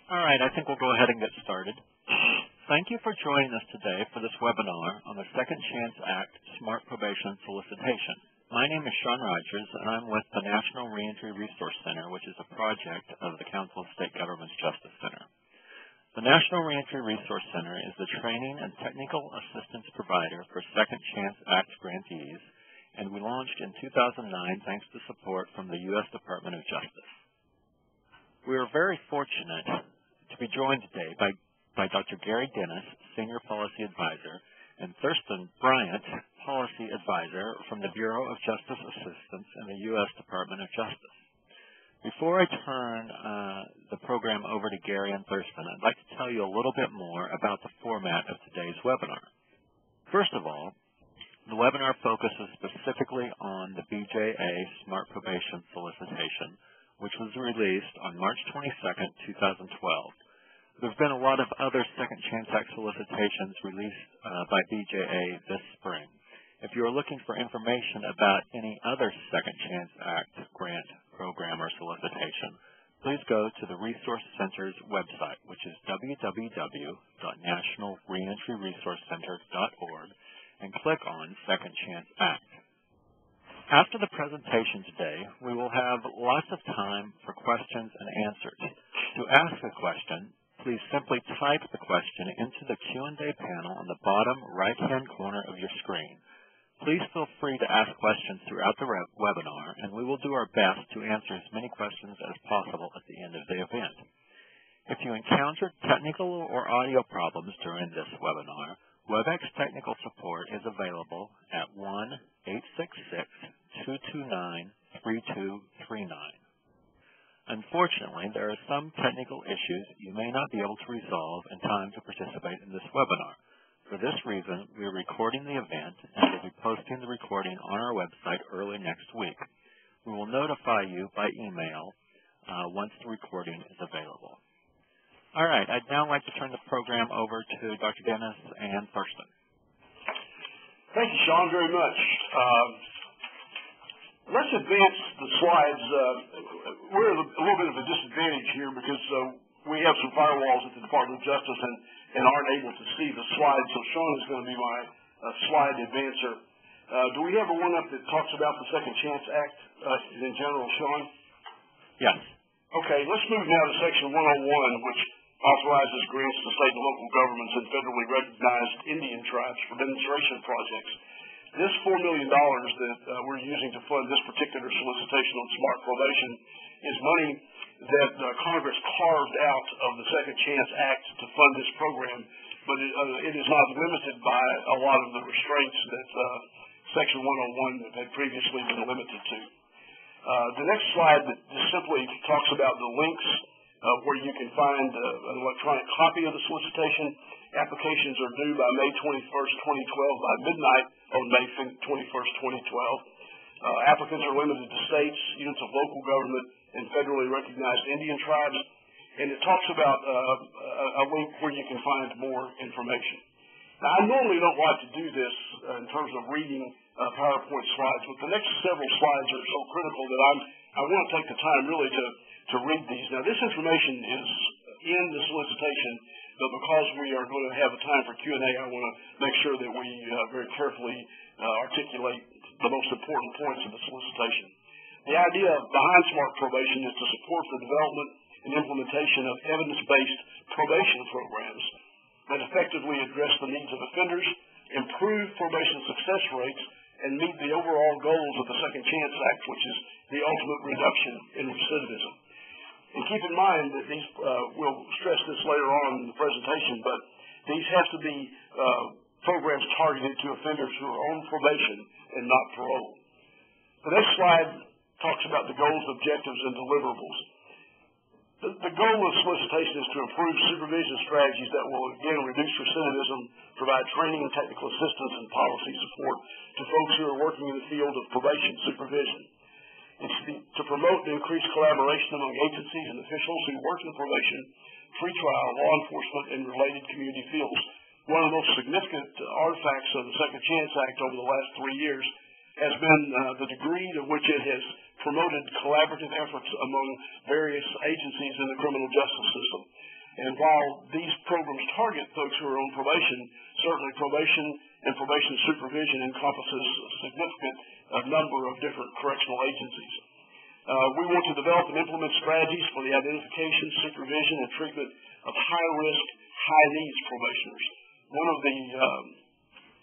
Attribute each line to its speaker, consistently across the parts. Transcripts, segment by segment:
Speaker 1: All right, I think we'll go ahead and get started. Thank you for joining us today for this webinar on the Second Chance Act Smart Probation Solicitation. My name is Sean Rogers, and I'm with the National Reentry Resource Center, which is a project of the Council of State Governments Justice Center. The National Reentry Resource Center is the training and technical assistance provider for Second Chance Act grantees, and we launched in 2009 thanks to support from the U.S. Department of Justice. We are very fortunate to be joined today by Dr. Gary Dennis, Senior Policy Advisor, and Thurston Bryant, Policy Advisor from the Bureau of Justice Assistance in the U.S. Department of Justice. Before I turn the program over to Gary and Thurston, I'd like to tell you a little bit more about the format of today's webinar. First of all, the webinar focuses specifically on the BJA Smart Probation Solicitation, which was released on March 22nd, 2012. There have been a lot of other Second Chance Act solicitations released by BJA this spring. If you are looking for information about any other Second Chance Act grant, program, or solicitation, please go to the Resource Center's website, which is www.nationalreentryresourcecenter.org, and click on Second Chance Act. After the presentation today, we will have lots of time for questions and answers. To ask a question, please simply type the question into the Q&A panel on the bottom right-hand corner of your screen. Please feel free to ask questions throughout the webinar, and we will do our best to answer as many questions as possible at the end of the event. If you encounter technical or audio problems during this webinar, WebEx technical support is available at 1-866-229-3239. Unfortunately, there are some technical issues you may not be able to resolve in time to participate in this webinar. For this reason, we are recording the event and will be posting the recording on our website early next week. We will notify you by email once the recording is available. All right, I'd now like to turn the program over to Dr. Dennis and Thurston.
Speaker 2: Thank you, Sean, very much. Let's advance the slides. We're at a little bit of a disadvantage here because we have some firewalls at the Department of Justice and aren't able to see the slides, so Sean is going to be my slide advancer. Do we have a one up that talks about the Second Chance Act in general, Sean?
Speaker 1: Yes.
Speaker 2: Okay, let's move now to Section 101, which authorizes grants to state and local governments and federally recognized Indian tribes for demonstration projects. This $4 million that we're using to fund this particular solicitation on smart probation is money that Congress carved out of the Second Chance Act to fund this program, but it is not limited by a lot of the restraints that Section 101 had previously been limited to. The next slide just simply talks about the links where you can find an electronic copy of the solicitation. Applications are due by May 21st, 2012 by midnight on May 21st, 2012. Applicants are limited to states, units of local government, and federally recognized Indian tribes. And it talks about a link where you can find more information. Now, I normally don't like to do this in terms of reading PowerPoint slides, but the next several slides are so critical that I want to take the time really to read these. Now, this information is in the solicitation, but because we are going to have a time for Q&A, I want to make sure that we very carefully articulate the most important points of the solicitation. The idea behind smart probation is to support the development and implementation of evidence-based probation programs that effectively address the needs of offenders, improve probation success rates, and meet the overall goals of the Second Chance Act, which is the ultimate reduction in recidivism. And keep in mind that these, we'll stress this later on in the presentation, but these have to be programs targeted to offenders who are on probation and not parole. The next slide talks about the goals, objectives, and deliverables. The goal of solicitation is to improve supervision strategies that will, again, reduce recidivism, provide training and technical assistance and policy support to folks who are working in the field of probation supervision. It's to promote and increase collaboration among agencies and officials who work in probation, pretrial, law enforcement, and related community fields. One of the most significant artifacts of the Second Chance Act over the last 3 years has been the degree to which it has promoted collaborative efforts among various agencies in the criminal justice system. And while these programs target folks who are on probation, certainly probation and probation supervision encompasses a significant number of different correctional agencies. We want to develop and implement strategies for the identification, supervision, and treatment of high-risk, high-needs probationers. One of the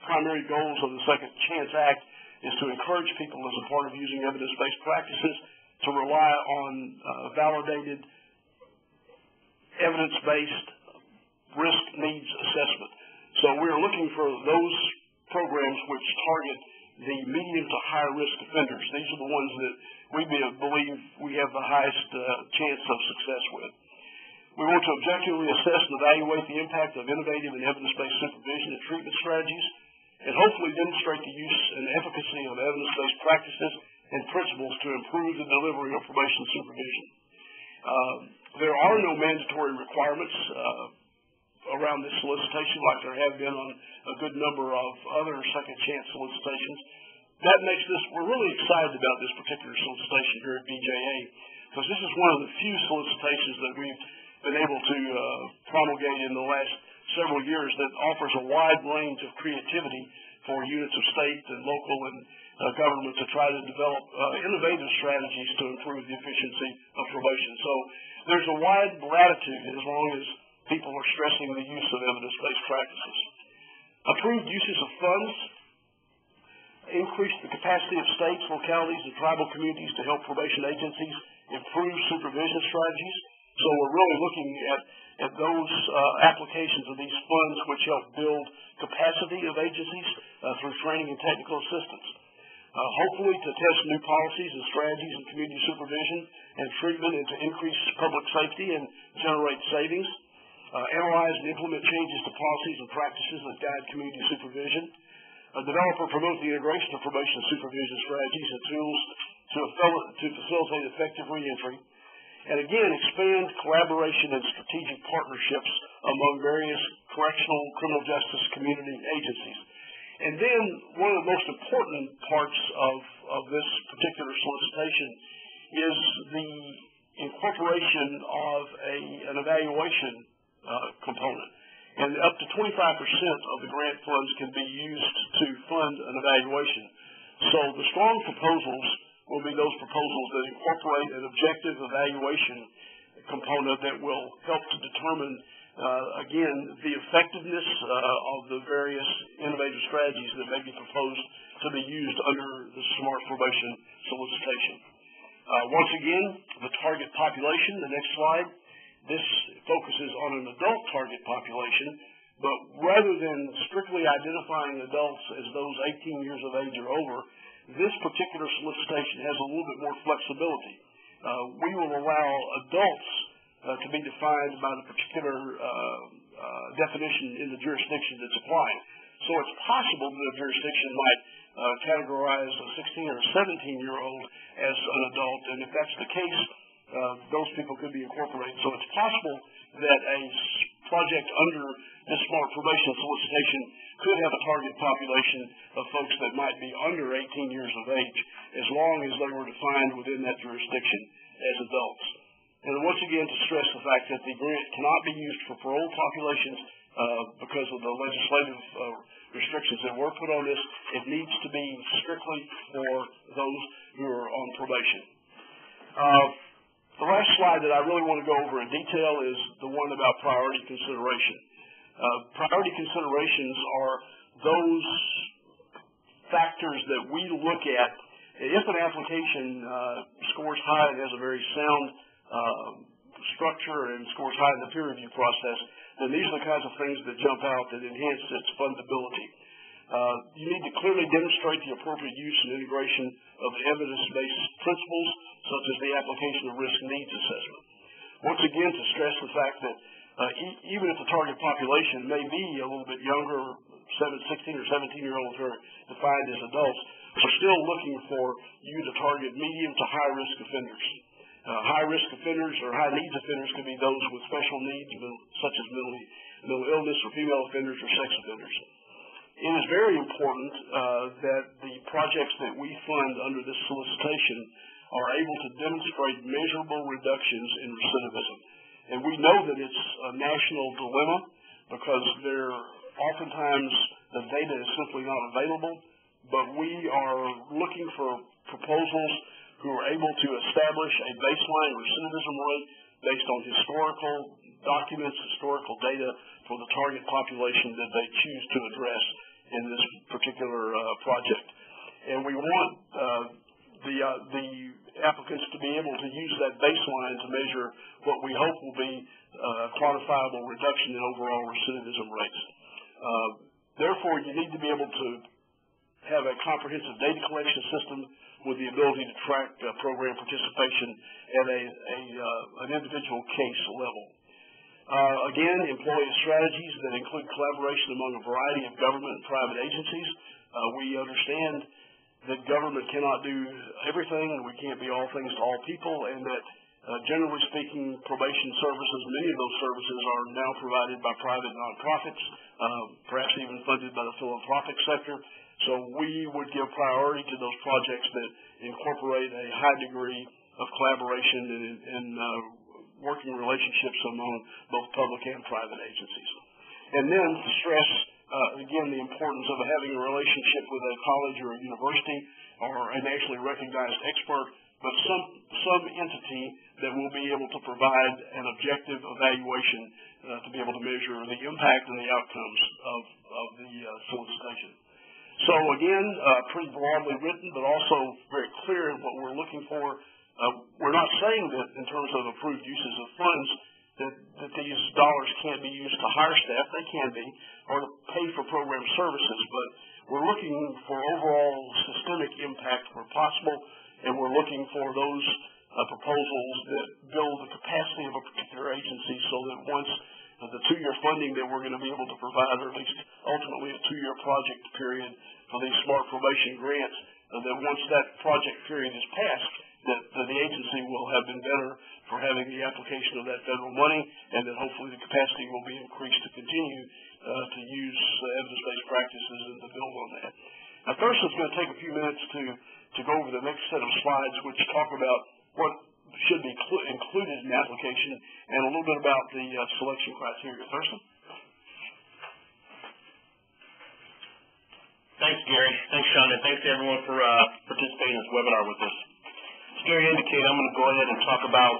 Speaker 2: primary goals of the Second Chance Act is to encourage people as a part of using evidence-based practices to rely on validated, evidence-based risk needs assessment. So we're looking for those programs which target the medium to high-risk offenders. These are the ones that we believe we have the highest chance of success with. We want to objectively assess and evaluate the impact of innovative and evidence-based supervision and treatment strategies, and hopefully demonstrate the use and efficacy of evidence-based practices and principles to improve the delivery of probation supervision. There are no mandatory requirements around this solicitation like there have been on a good number of other second chance solicitations. That makes this, we're really excited about this particular solicitation here at BJA, because this is one of the few solicitations that we've been able to promulgate in the last several years that offers a wide range of creativity for units of state and local and government to try to develop innovative strategies to improve the efficiency of probation. So there's a wide latitude as long as people are stressing the use of evidence-based practices. Approved uses of funds increase the capacity of states, localities, and tribal communities to help probation agencies improve supervision strategies. So we're really looking at those applications of these funds which help build capacity of agencies through training and technical assistance. Hopefully to test new policies and strategies in community supervision and treatment and to increase public safety and generate savings. Analyze and implement changes to policies and practices that guide community supervision. Develop or promote the integration of probation supervision strategies and tools to facilitate effective reentry. And again, expand collaboration and strategic partnerships among various correctional, criminal justice, community agencies. And then one of the most important parts of this particular solicitation is the incorporation of an evaluation component. And up to 25% of the grant funds can be used to fund an evaluation. So the strong proposals will be those proposals that incorporate an objective evaluation component that will help to determine, again, the effectiveness of the various innovative strategies that may be proposed to be used under the SMART probation solicitation. Once again, the target population, the next slide. This focuses on an adult target population, but rather than strictly identifying adults as those 18 years of age or over, this particular solicitation has a little bit more flexibility. We will allow adults to be defined by the particular definition in the jurisdiction that's applying. So it's possible that a jurisdiction might categorize a 16 or a 17-year-old as an adult, and if that's the case, those people could be incorporated. So it's possible that a project under this SMART probation solicitation could have a target population of folks that might be under 18 years of age, as long as they were defined within that jurisdiction as adults. And once again, to stress the fact that the grant cannot be used for parole populations because of the legislative restrictions that were put on this. It needs to be strictly for those who are on probation. The last slide that I really want to go over in detail is the one about priority consideration. Priority considerations are those factors that we look at. If an application scores high and has a very sound structure and scores high in the peer review process, then these are the kinds of things that jump out that enhance its fundability. You need to clearly demonstrate the appropriate use and integration of evidence-based principles, such as the application of risk needs assessment. Once again, to stress the fact that even if the target population may be a little bit younger, 16 or 17-year-olds are defined as adults, we're still looking for you to target medium to high-risk offenders. High-risk offenders or high-needs offenders could be those with special needs, such as mental illness or female offenders or sex offenders. It is very important that the projects that we fund under this solicitation are able to demonstrate measurable reductions in recidivism. And we know that it's a national dilemma because oftentimes the data is simply not available, but we are looking for proposals who are able to establish a baseline recidivism rate based on historical documents, historical data for the target population that they choose to address in this particular project. And we want the applicants to be able to use that baseline to measure what we hope will be a quantifiable reduction in overall recidivism rates. Therefore, you need to be able to have a comprehensive data collection system with the ability to track program participation at an individual case level. Again, employ strategies that include collaboration among a variety of government and private agencies. We understand that government cannot do everything, and we can't be all things to all people, and that generally speaking, probation services, many of those services are now provided by private nonprofits, perhaps even funded by the philanthropic sector. So we would give priority to those projects that incorporate a high degree of collaboration and working relationships among both public and private agencies. And then to stress, again, the importance of having a relationship with a college or a university or a nationally recognized expert, but some entity that will be able to provide an objective evaluation to be able to measure the impact and the outcomes of the solicitation. So again, pretty broadly written, but also very clear in what we're looking for. We're not saying that in terms of approved uses of funds that these dollars can't be used to hire staff. They can be, or to pay for program services, but we're looking for overall systemic impact where possible, and we're looking for those proposals that build the capacity of a particular agency so that once the 2-year funding that we're going to be able to provide, or at least ultimately a 2-year project period for these smart probation grants, that once that project period is passed, that the agency will have been better for having the application of that federal money, and that hopefully the capacity will be increased to continue to use evidence-based practices and to build on that. Now, Thurston's going to take a few minutes to go over the next set of slides, which talk about what should be included in the application and a little bit about the selection criteria. Thurston?
Speaker 3: Thanks, Gary. Thanks, Sean, and thanks to everyone for participating in this webinar with us. As Gary indicated, I'm going to go ahead and talk about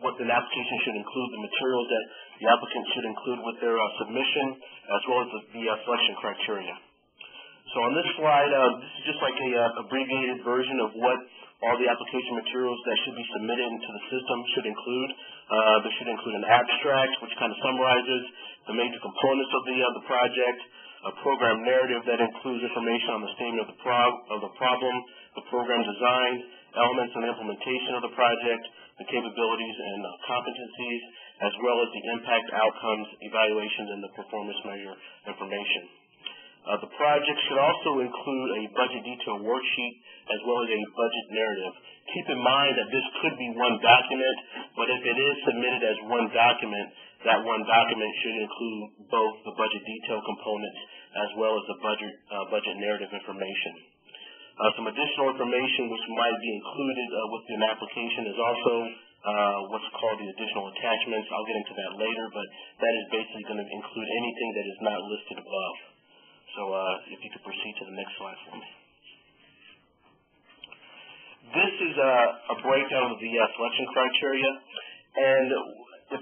Speaker 3: what the application should include, the materials that the applicant should include with their submission, as well as the selection criteria. So on this slide, this is just like a abbreviated version of what all the application materials that should be submitted into the system should include. They should include an abstract, which kind of summarizes the major components of the project, a program narrative that includes information on the statement of the problem, the program design, elements and implementation of the project, the capabilities and competencies, as well as the impact, outcomes, evaluations, and the performance measure information. The project should also include a budget detail worksheet as well as a budget narrative. Keep in mind that this could be one document, but if it is submitted as one document, that one document should include both the budget detail components as well as the budget narrative information. Some additional information which might be included with an application is also what's called the additional attachments. I'll get into that later, but that is basically going to include anything that is not listed above. So if you could proceed to the next slide for me. This is a breakdown of the selection criteria, and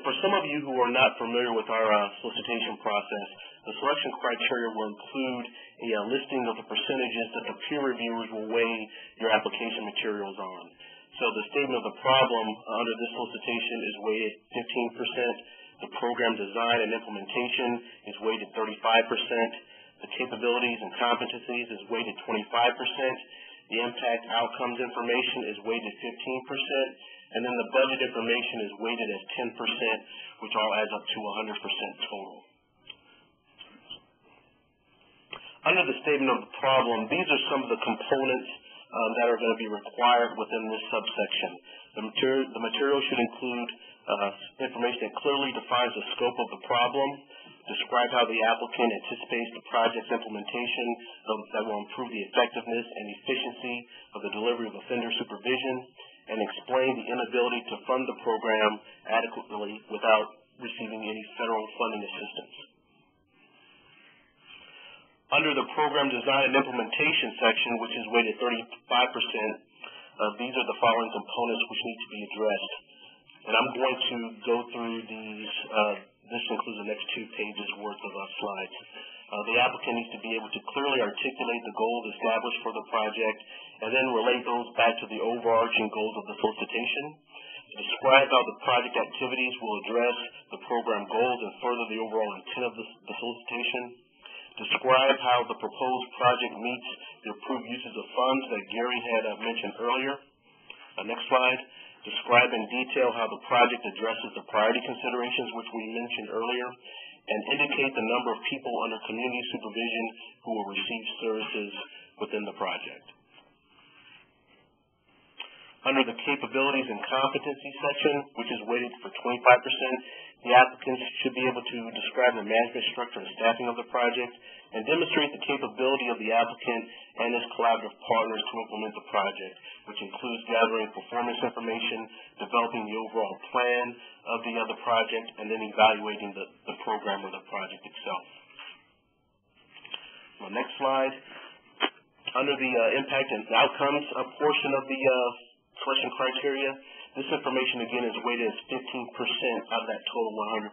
Speaker 3: for some of you who are not familiar with our solicitation process, the selection criteria will include a listing of the percentages that the peer reviewers will weigh your application materials on. So the statement of the problem under this solicitation is weighted 15%, the program design and implementation is weighted 35%, the capabilities and competencies is weighted 25%, the impact outcomes information is weighted 15%, and then the budget information is weighted as 10%, which all adds up to 100% total. Under the statement of the problem, these are some of the components that are going to be required within this subsection. The material should include information that clearly defines the scope of the problem, describe how the applicant anticipates the project's implementation that will improve the effectiveness and efficiency of the delivery of offender supervision, and explain the inability to fund the program adequately without receiving any federal funding assistance. Under the program design and implementation section, which is weighted 35%, these are the following components which need to be addressed. And I'm going to go through these. This includes the next 2 pages worth of slides. The applicant needs to be able to clearly articulate the goals established for the project and then relate those back to the overarching goals of the solicitation. Describe how the project activities will address the program goals and further the overall intent of the solicitation. Describe how the proposed project meets the approved uses of funds that Gary had mentioned earlier. Next slide. Describe in detail how the project addresses the priority considerations which we mentioned earlier, and indicate the number of people under community supervision who will receive services within the project. Under the capabilities and competency section, which is weighted for 25%, the applicants should be able to describe the management structure and staffing of the project and demonstrate the capability of the applicant and his collaborative partners to implement the project, which includes gathering performance information, developing the overall plan of the other project, and then evaluating the program or the project itself. On the next slide, under the impact and outcomes portion of the selection criteria, this information again is weighted as 15% out of that total 100%.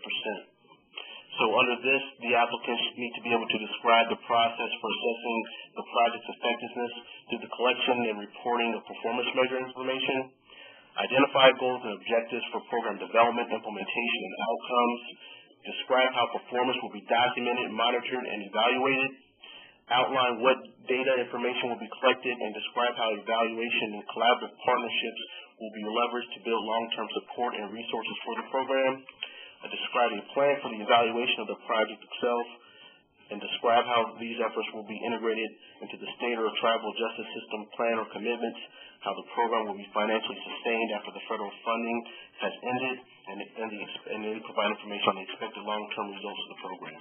Speaker 3: So under this, the applicants need to be able to describe the process for assessing the project's effectiveness through the collection and reporting of performance measure information, identify goals and objectives for program development, implementation, and outcomes, describe how performance will be documented, monitored, and evaluated, outline what data information will be collected, and describe how evaluation and collaborative partnerships will be leveraged to build long-term support and resources for the program, describe a plan for the evaluation of the project itself, and describe how these efforts will be integrated into the state or tribal justice system plan or commitments, how the program will be financially sustained after the federal funding has ended, and then provide information on the expected long-term results of the program.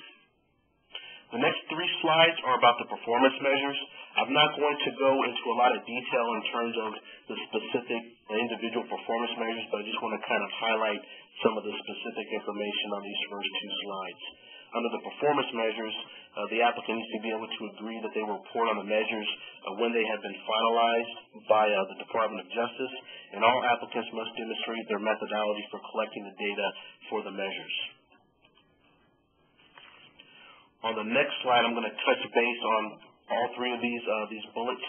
Speaker 3: The next 3 slides are about the performance measures. I'm not going to go into a lot of detail in terms of the specific individual performance measures, but I just want to kind of highlight some of the specific information on these first 2 slides. Under the performance measures, the applicant needs to be able to agree that they will report on the measures when they have been finalized by the Department of Justice, and all applicants must demonstrate their methodology for collecting the data for the measures. On the next slide, I'm going to touch base on all 3 of these bullets.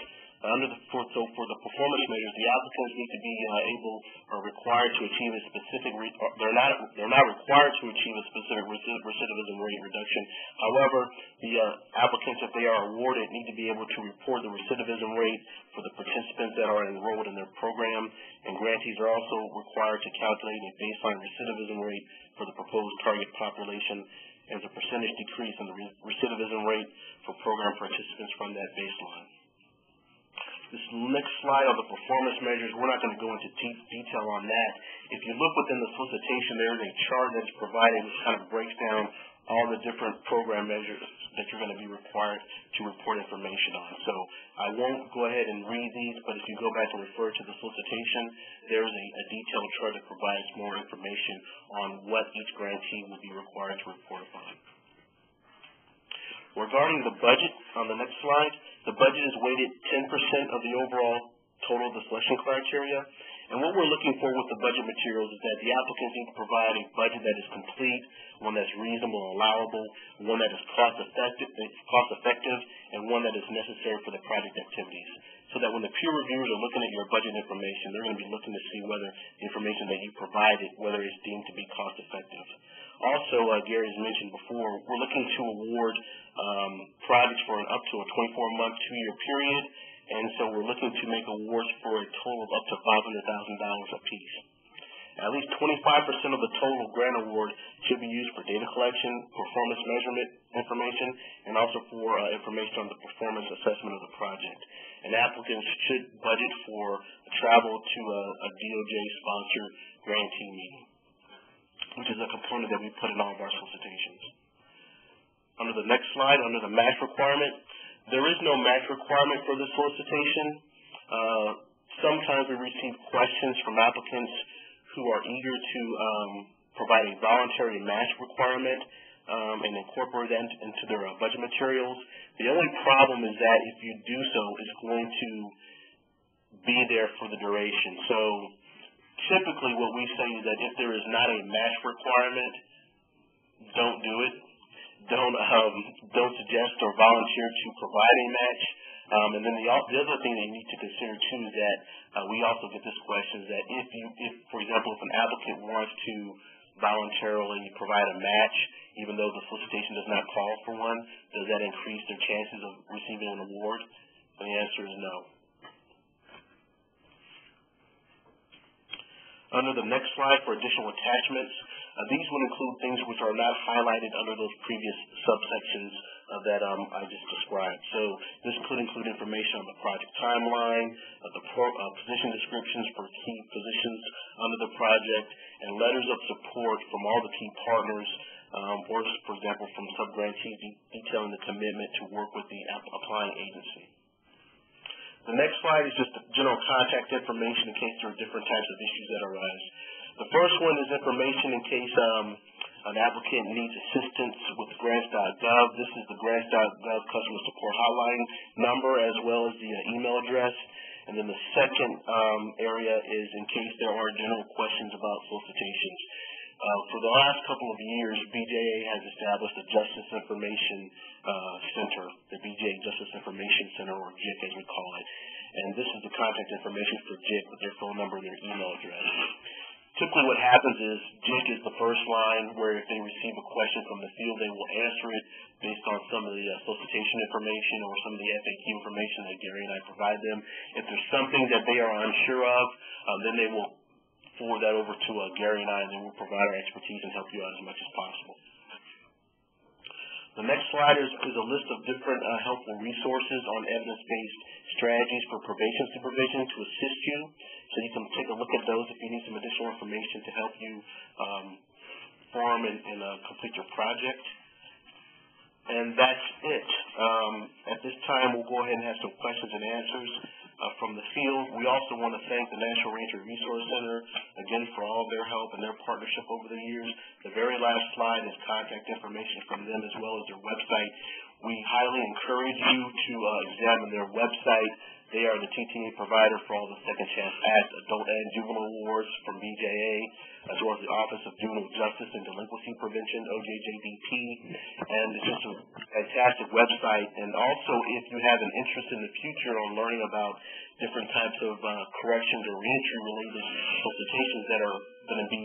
Speaker 3: For the performance measures, the applicants need to be able or required to achieve a specific. They're not required to achieve a specific recidivism rate reduction. However, the applicants, if they are awarded, need to be able to report the recidivism rate for the participants that are enrolled in their program, and grantees are also required to calculate a baseline recidivism rate for the proposed target population as a percentage decrease in the recidivism rate for program participants from that baseline. This next slide on the performance measures, we're not going to go into detail on that. If you look within the solicitation, there is a chart that's provided which kind of breaks down all the different program measures that you're going to be required to report information on. So I won't go ahead and read these, but if you go back and refer to the solicitation, there's a detailed chart that provides more information on what each grantee will be required to report upon. Regarding the budget, on the next slide, the budget is weighted 10% of the overall total of the selection criteria. And what we're looking for with the budget materials is that the applicants need to provide a budget that is complete, one that's reasonable and allowable, one that is cost effective, and one that is necessary for the project activities. So that when the peer reviewers are looking at your budget information, they're going to be looking to see whether the information that you provided, whether it's deemed to be cost effective. Also, Gary has mentioned before, we're looking to award projects for up to a 24-month, 2-year period, and so we're looking to make awards for a total of up to $500,000 apiece. At least 25% of the total grant award should be used for data collection, performance measurement information, and also for information on the performance assessment of the project. And applicants should budget for travel to a DOJ-sponsored grantee meeting, which is a component that we put in all of our solicitations. Under the next slide, under the match requirement, there is no match requirement for this solicitation. Sometimes we receive questions from applicants who are eager to provide a voluntary match requirement and incorporate that into their budget materials. The only problem is that if you do so, it's going to be there for the duration. So typically what we say is that if there is not a match requirement, don't do it. Don't suggest or volunteer to provide a match. And then the other thing that you need to consider too is that we also get this question is that if for example, if an applicant wants to voluntarily provide a match, even though the solicitation does not call for one, does that increase their chances of receiving an award? And the answer is no. Under the next slide for additional attachments, these would include things which are not highlighted under those previous subsections that I just described. So this could include information on the project timeline, the position descriptions for key positions under the project, and letters of support from all the key partners, or, for example, from subgrantees detailing the commitment to work with the applying agency. The next slide is just general contact information in case there are different types of issues that arise. The first one is information in case an applicant needs assistance with grants.gov. This is the grants.gov customer support hotline number as well as the email address. And then the second area is in case there are general questions about solicitations. For the last couple of years, BJA has established a Justice Information Center, the BJA Justice Information Center, or JIC as we call it. And this is the contact information for JIC with their phone number and their email address. Typically what happens is JIC is the first line where if they receive a question from the field, they will answer it based on some of the solicitation information or some of the FAQ information that Gary and I provide them. If there's something that they are unsure of, then they will forward that over to Gary and I, and then we'll provide our expertise and help you out as much as possible. The next slide is a list of different helpful resources on evidence-based strategies for probation supervision to assist you. So you can take a look at those if you need some additional information to help you form and complete your project. And that's it. At this time, we'll go ahead and have some questions and answers from the field. We also want to thank the National Ranger Resource Center, again, for all of their help and their partnership over the years. The very last slide is contact information from them as well as their website. We highly encourage you to examine their website. They are the TTA provider for all the Second Chance Act, Adult and Juvenile Awards from BJA, as well as the Office of Juvenile Justice and Delinquency Prevention, OJJDP. And it's just a fantastic website. And also, if you have an interest in the future on learning about different types of corrections or reentry-related solicitations that are going to be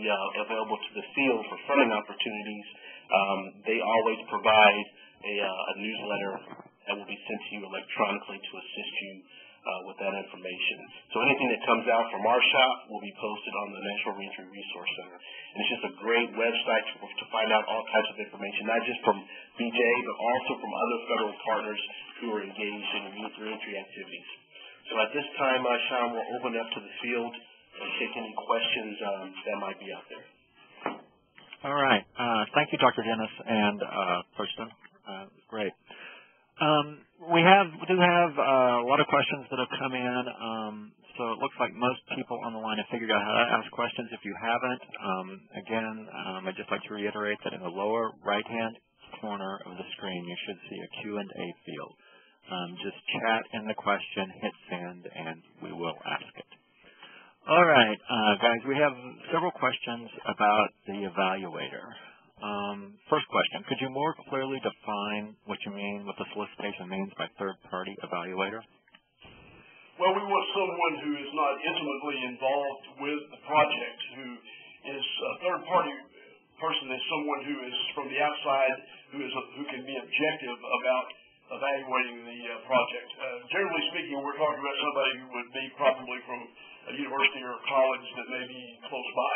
Speaker 3: available to the field for funding opportunities, they always provide a newsletter that will be sent to you electronically to assist you with that information. So anything that comes out from our shop will be posted on the National Reentry Resource Center. And it's just a great website to find out all types of information, not just from BJA, but also from other federal partners who are engaged in youth reentry activities. So at this time, Sean will open up to the field and take any questions that might be out there.
Speaker 1: All right. Thank you, Dr. Dennis and Thurston. Great. We do have a lot of questions that have come in, so it looks like most people on the line have figured out how to ask questions. If you haven't, again, I'd just like to reiterate that in the lower right-hand corner of the screen, you should see a Q&A field. Just chat in the question, hit send, and we will ask it. All right, guys, we have several questions about the evaluator. First question, could you more clearly define what you mean, what the solicitation means by third-party evaluator?
Speaker 2: Well, we want someone who is not intimately involved with the project, who is a third-party person, is someone who is from the outside, who can be objective about evaluating the project. Generally speaking, we're talking about somebody who would be probably from a university or a college that may be close by.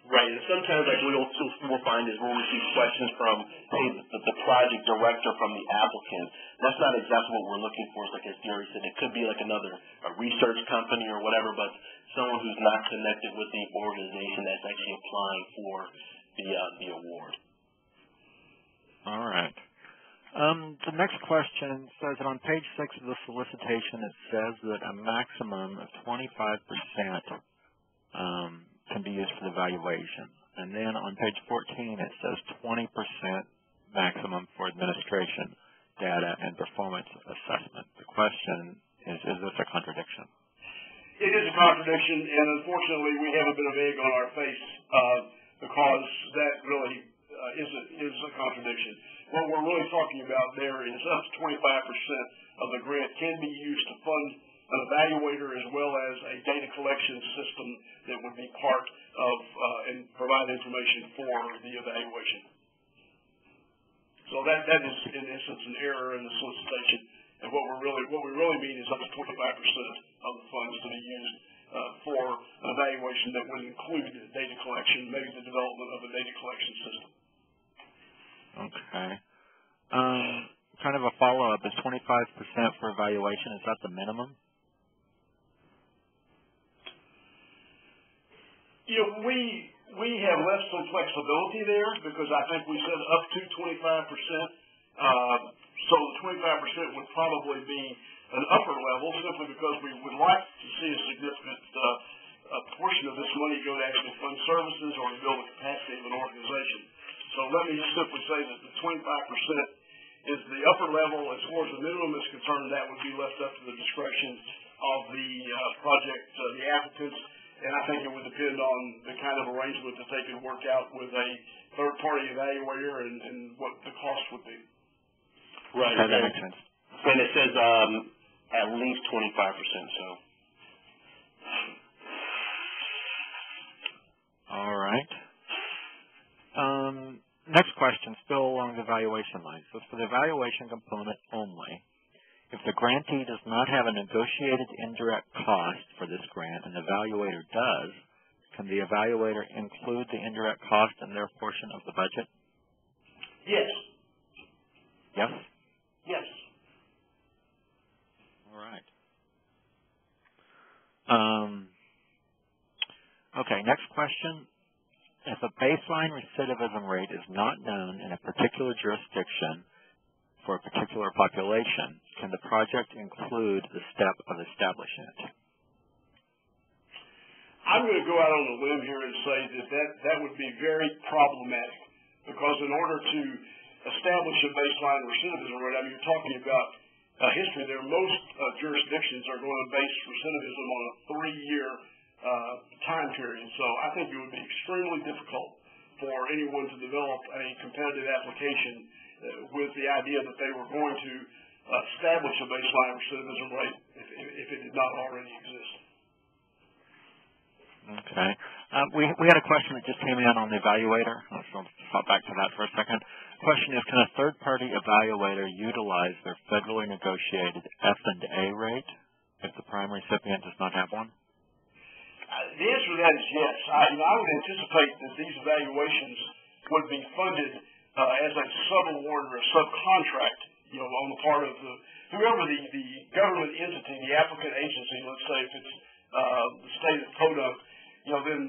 Speaker 3: Right, and sometimes like we'll find is we'll receive questions from, hey, the project director from the applicant. That's not exactly what we're looking for. It's like as Gary said, it could be like a research company or whatever, but someone who's not connected with the organization that's actually applying for the award.
Speaker 1: All right. The next question says that on page 6 of the solicitation, it says that a maximum of 25% can be used for the valuation. And then on page 14, it says 20% maximum for administration, data, and performance assessment. The question is this a contradiction?
Speaker 2: It is a contradiction, and unfortunately, we have a bit of egg on our face because that really is a contradiction. What we're really talking about there is up to 25% of the grant can be used to fund an evaluator as well as a data collection system that would be part of and provide information for the evaluation. So that is, in essence, an error in the solicitation. And what we really mean is up to 25% of the funds to be used for an evaluation that would include data collection, maybe the development of a data collection system.
Speaker 1: Okay. Kind of a follow-up, is 25% for evaluation, is that the minimum?
Speaker 2: You know, we have left some flexibility there because I think we said up to 25%. So the 25% would probably be an upper level simply because we would like to see a significant portion of this money go to actually fund services or to build the capacity of an organization. So let me just simply say that the 25% is the upper level. As far as the minimum is concerned, that would be left up to the discretion of the project, the applicants, and I think it would depend on the kind of arrangement that they can work out with a third-party evaluator and what the cost would be.
Speaker 3: Right.
Speaker 1: Okay, that makes sense.
Speaker 3: And it says at least 25%, so.
Speaker 1: All right. Next question, still along the evaluation line. So for the evaluation component only, if the grantee does not have a negotiated indirect cost for this grant and the evaluator does, can the evaluator include the indirect cost in their portion of the budget?
Speaker 2: Yes.
Speaker 1: Yes?
Speaker 2: Yes.
Speaker 1: All right. Okay, next question. If a baseline recidivism rate is not known in a particular jurisdiction for a particular population, can the project include the step of establishing it?
Speaker 2: I'm going to go out on a limb here and say that would be very problematic because in order to establish a baseline recidivism rate, I mean, you're talking about history there. Most jurisdictions are going to base recidivism on a 3-year time period. So I think it would be extremely difficult for anyone to develop a competitive application with the idea that they were going to establish a baseline recidivism rate if it did not already exist.
Speaker 1: Okay. We had a question that just came in on the evaluator. So let's hop back to that for a second. The question is, can a third-party evaluator utilize their federally negotiated F&A rate if the prime recipient does not have one?
Speaker 2: The answer to that is yes. I would anticipate that these evaluations would be funded as a sub-award or a subcontract, on the part of whoever the government entity, the applicant agency, let's say if it's the state of Podunk, then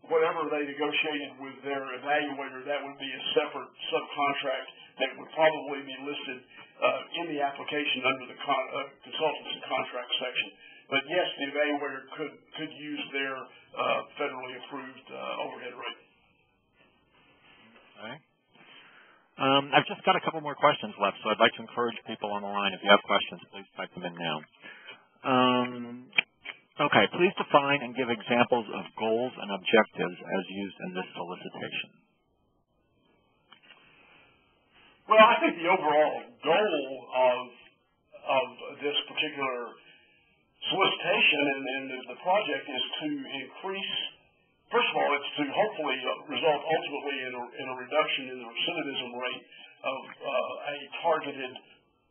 Speaker 2: whatever they negotiated with their evaluator, that would be a separate subcontract that would probably be listed in the application under the consultancy contract section. But yes, the evaluator could use their federally approved overhead rate.
Speaker 1: Okay. I've just got a couple more questions left, so I'd like to encourage people on the line, if you have questions, please type them in now. Okay, please define and give examples of goals and objectives as used in this solicitation.
Speaker 2: Well, I think the overall goal of this particular solicitation and the project is to increase, first of all, it's to hopefully result ultimately in a reduction in the recidivism rate of a targeted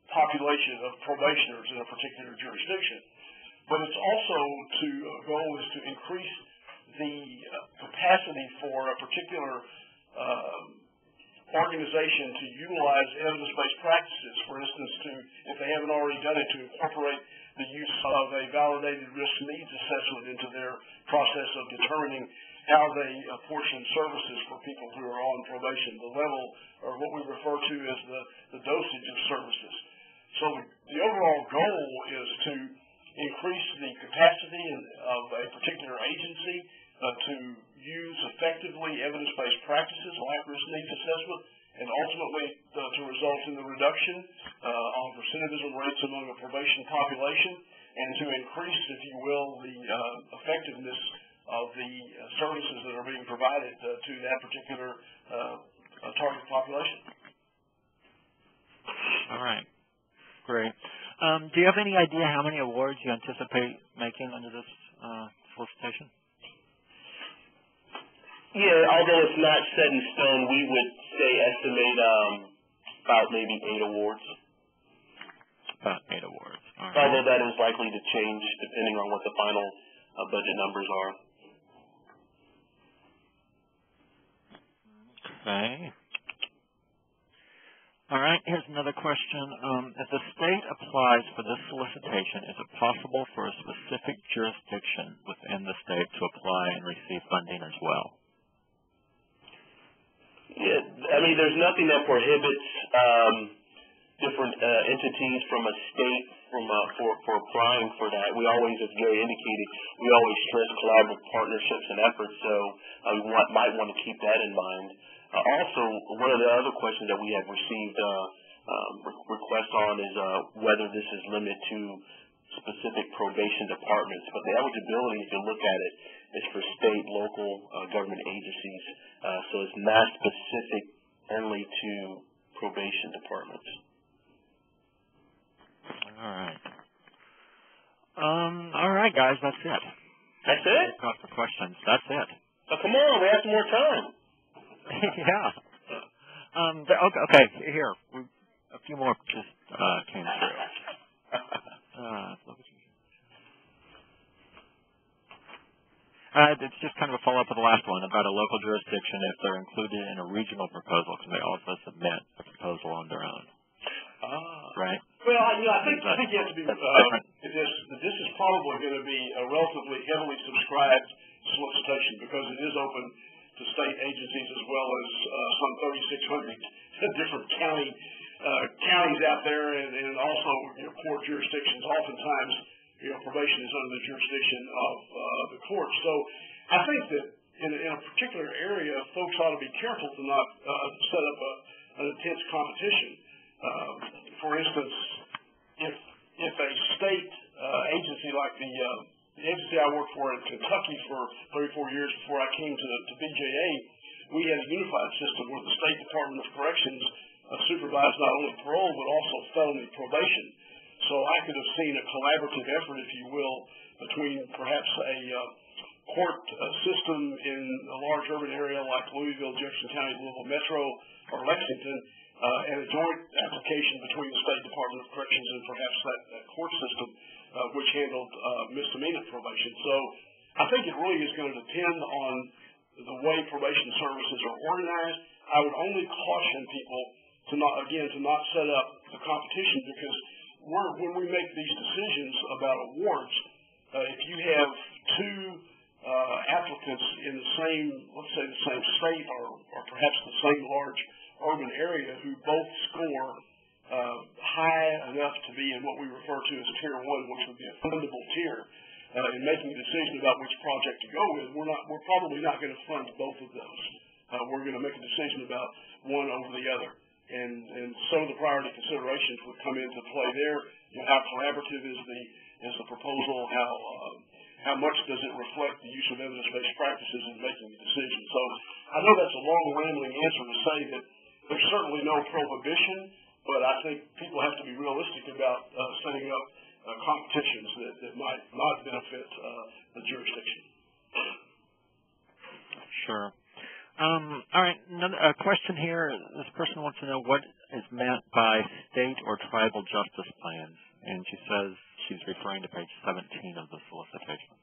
Speaker 2: population of probationers in a particular jurisdiction. But it's also a goal is to increase the capacity for a particular organization to utilize evidence-based practices, for instance, if they haven't already done it, to incorporate the use of a validated risk needs assessment into their process of determining how they apportion services for people who are on probation, the level, or what we refer to as the dosage of services. So the overall goal is to increase the capacity of a particular agency to use effectively evidence-based practices like risk needs assessment, and ultimately to result in the reduction of recidivism rates among a probation population, and to increase, if you will, the effectiveness of the services that are being provided to that particular target population.
Speaker 1: All right. Great. Do you have any idea how many awards you anticipate making under this solicitation?
Speaker 3: Yeah, although it's not set in stone, we would estimate about maybe 8 awards.
Speaker 1: About 8 awards. All right.
Speaker 3: Although that is likely to change depending on what the final budget numbers are.
Speaker 1: Okay. All right, here's another question. If the state applies for this solicitation, is it possible for a specific jurisdiction within the state to apply and receive funding as well?
Speaker 3: Yeah, I mean, there's nothing that prohibits different entities from a state for applying for that. We always, as Gary indicated, we always stress collaborative partnerships and efforts, so we might want to keep that in mind. Also, one of the other questions that we have received requests on is whether this is limited to specific probation departments. But the eligibility, if you look at it, is for state, local government agencies. So it's not specific only to probation departments.
Speaker 1: All right, guys, that's it.
Speaker 3: That's it?
Speaker 1: Got the questions. That's it.
Speaker 3: Oh, come on, we have some more time.
Speaker 1: Yeah. Okay, here. A few more just came through. It's just kind of a follow-up of the last one about a local jurisdiction if they're included in a regional proposal, can they also submit a proposal on their own? Right?
Speaker 2: Well, I think you have to be, this is probably going to be a relatively heavily subscribed solicitation because it is open to state agencies as well as some 3,600 different counties out there, and also court jurisdictions. Oftentimes, probation is under the jurisdiction of the court. So I think that in a particular area, folks ought to be careful to not set up an intense competition. For instance, if a state agency like the agency I worked for in Kentucky for 34 years before I came to BJA, we had a unified system where the State Department of Corrections supervised not only parole but also felony probation. So I could have seen a collaborative effort, if you will, between perhaps a court system in a large urban area like Louisville, Jefferson County, Louisville Metro, or Lexington, and a joint application between the State Department of Corrections and perhaps that court system which handled misdemeanor probation. So I think it really is going to depend on the way probation services are organized. I would only caution people to not set up the competition, because when we make these decisions about awards, if you have two applicants in the same, let's say the same state or perhaps the same large urban area who both score high enough to be in what we refer to as Tier 1, which would be a fundable tier, in making a decision about which project to go with, we're probably not going to fund both of those. We're going to make a decision about one over the other. And some of the priority considerations would come into play there. How collaborative is the proposal? How much does it reflect the use of evidence-based practices in making the decision? So I know that's a long, rambling answer to say that there's certainly no prohibition, but I think people have to be realistic about setting up competitions that might not benefit the jurisdiction.
Speaker 1: Sure. All right, a question here. This person wants to know what is meant by state or tribal justice plans, and she says she's referring to page 17 of the solicitation.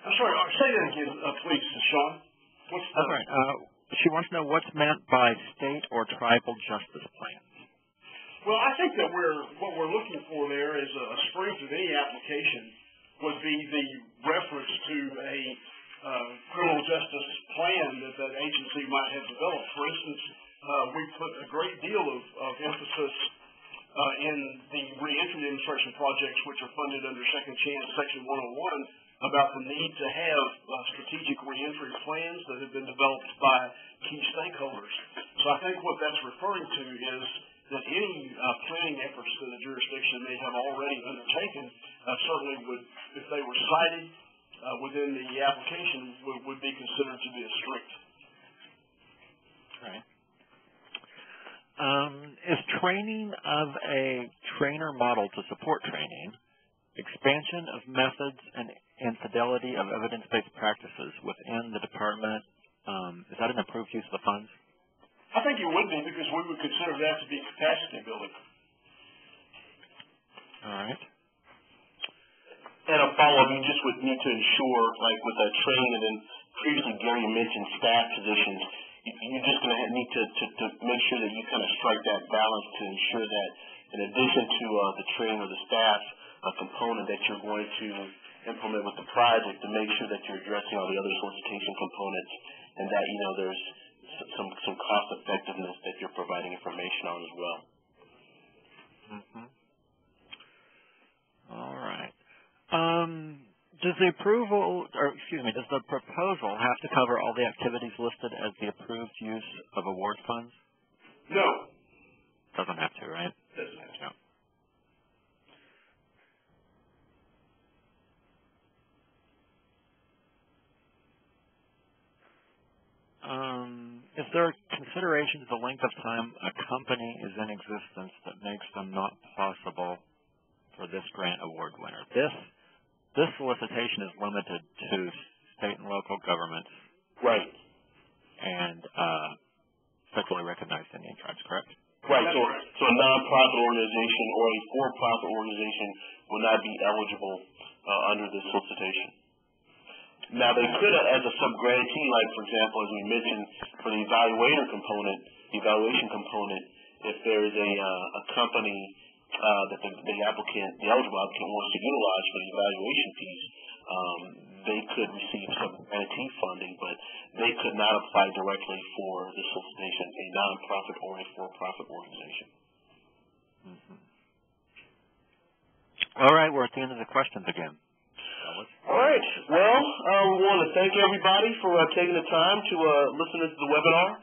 Speaker 2: I'm sorry, say that again, please, Sean.
Speaker 1: All right. She wants to know what's meant by state or tribal justice plans.
Speaker 2: Well, I think that what we're looking for there is a strength of any application would be the reference to a criminal justice plan that that agency might have developed. For instance, we put a great deal of emphasis in the reentry demonstration projects, which are funded under Second Chance Section 101, about the need to have strategic reentry plans that have been developed by key stakeholders. So I think what that's referring to is that any planning efforts that a jurisdiction may have already undertaken certainly would, if they were cited within the application, would be considered to be a strength.
Speaker 1: Right. Is training of a trainer model to support training, expansion of methods, and fidelity of evidence-based practices within the department, is that an improved use of the funds?
Speaker 2: I think it would be, because we would consider that to be capacity building.
Speaker 1: All right.
Speaker 3: And a follow-up, you just would need to ensure, like with training, and then previously Gary mentioned staff positions, you're just going to need to make sure that you kind of strike that balance to ensure that in addition to the training or the staff component that you're going to implement with the project, to make sure that you're addressing all the other solicitation components, and that, you know, there's some cost effectiveness that you're providing information on as well.
Speaker 1: Mm-hmm. All right. Does the proposal have to cover all the activities listed as the approved use of award funds?
Speaker 2: No.
Speaker 1: Doesn't have to, right?
Speaker 2: Doesn't have to.
Speaker 1: No. Is there consideration to the length of time a company is in existence that makes them not possible for this grant award winner? This solicitation is limited to state and local governments.
Speaker 3: Right.
Speaker 1: And federally recognized Indian tribes, correct?
Speaker 3: Right. So a nonprofit organization or a for-profit organization will not be eligible under this solicitation. Now, they could, as a sub-grantee, like, for example, as we mentioned, for the evaluation component, if there is a company that the eligible applicant wants to utilize for the evaluation piece, they could receive sub-grantee funding, but they could not apply directly for the solicitation, a nonprofit or a for-profit organization.
Speaker 1: Mm-hmm. All right, we're at the end of the questions again.
Speaker 3: All right. Well, we want to thank everybody for taking the time to listen to the webinar.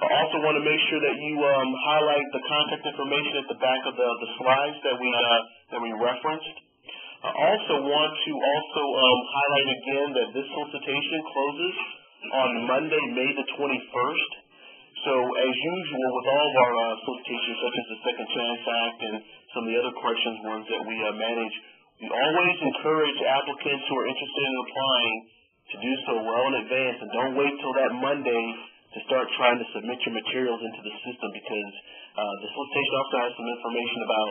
Speaker 3: I also want to make sure that you highlight the contact information at the back of the slides that we referenced. I also want to highlight again that this solicitation closes on Monday, May the 21st. So as usual with all of our solicitations, such as the Second Chance Act and some of the other corrections ones that we manage, we always encourage applicants who are interested in applying to do so well in advance, and don't wait till that Monday to start trying to submit your materials into the system, because the solicitation also has some information about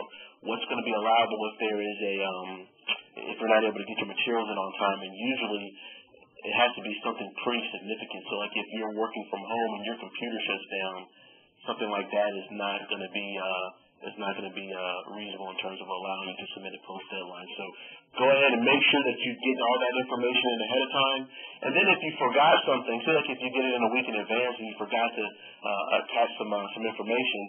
Speaker 3: what's going to be allowable if you're not able to get your materials in on time, and usually it has to be something pretty significant. So like if you're working from home and your computer shuts down, something like that is not going to be reasonable in terms of allowing you to submit a post deadline. So go ahead and make sure that you get all that information in ahead of time. And then if you forgot something, say like if you get it in a week in advance and you forgot to attach some information,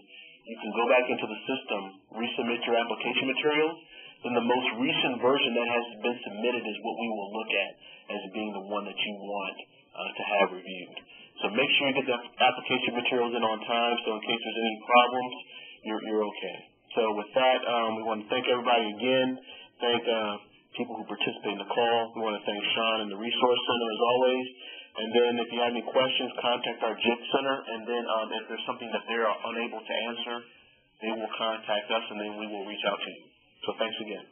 Speaker 3: you can go back into the system, resubmit your application materials. Then the most recent version that has been submitted is what we will look at as being the one that you want to have reviewed. So make sure you get the application materials in on time, so in case there's any problems, you're okay. So with that, we want to thank everybody again. Thank people who participate in the call. We want to thank Sean and the Resource Center as always. And then if you have any questions, contact our JIT Center. And then if there's something that they're unable to answer, they will contact us and then we will reach out to you. So thanks again.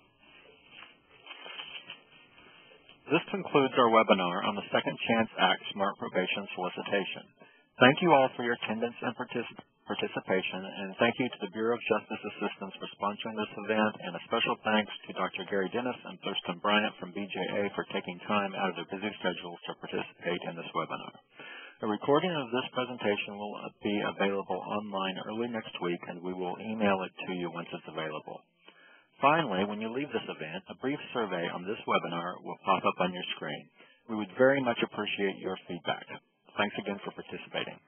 Speaker 1: This concludes our webinar on the Second Chance Act Smart Probation Solicitation. Thank you all for your attendance and participation, and thank you to the Bureau of Justice Assistance for sponsoring this event, and a special thanks to Dr. Gary Dennis and Thurston Bryant from BJA for taking time out of their busy schedules to participate in this webinar. A recording of this presentation will be available online early next week, and we will email it to you once it's available. Finally, when you leave this event, a brief survey on this webinar will pop up on your screen. We would very much appreciate your feedback. Thanks again for participating.